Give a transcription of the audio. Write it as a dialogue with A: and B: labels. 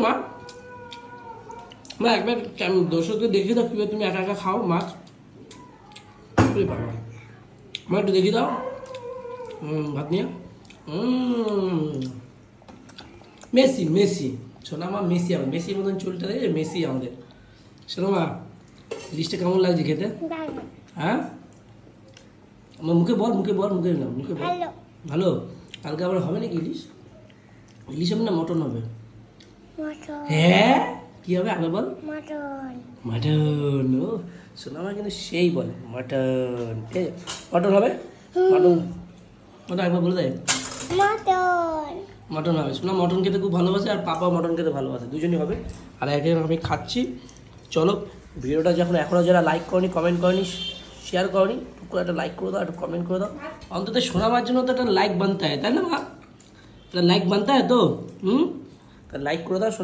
A: মা মা একবার দর্শকদের দেখিয়ে দাও কিভাবে তুমি একা একা খাও মাছ। মা একটু দেখিয়ে দাও ভাত নিয়ে। মেসি মেসি শোনা মা, মেসি আমার, মেসির মতন চুলটা দেখে মেসি আমাদের। শোনো মা, ইলিশটা কেমন লাগছে খেতে? হ্যাঁ আমার মুখে বল, মুখে বল, মুখে না, মুখে বল। ভালো। কালকে আবার হবে নাকি ইলিশ? ইলিশ হবে না মটন হবে? হ্যাঁ কি হবে আগে বল। মাটন। ও শোনা মা কিন্তু সেই বলে মাটন। ঠিক আছে মটন হবে। মটন ওটা একবার বলে দেয় মটন হবে। শোনা মটন খেতে খুব ভালোবাসে আর পাপা মটন খেতে ভালোবাসে, দুজনই হবে। আর এখন আমি খাচ্ছি। চলো ভিডিওটা যখন এখনও যারা লাইক করনি, কমেন্ট করনি, শেয়ার করনি, একটু একটা লাইক করে দাও, একটু কমেন্ট করে দাও। অন্তত শোনাবার জন্য তো একটা লাইক বানতে হয়, তাই না মা? লাইক বানতে হয় তো। লাইক করে দাও শোনা।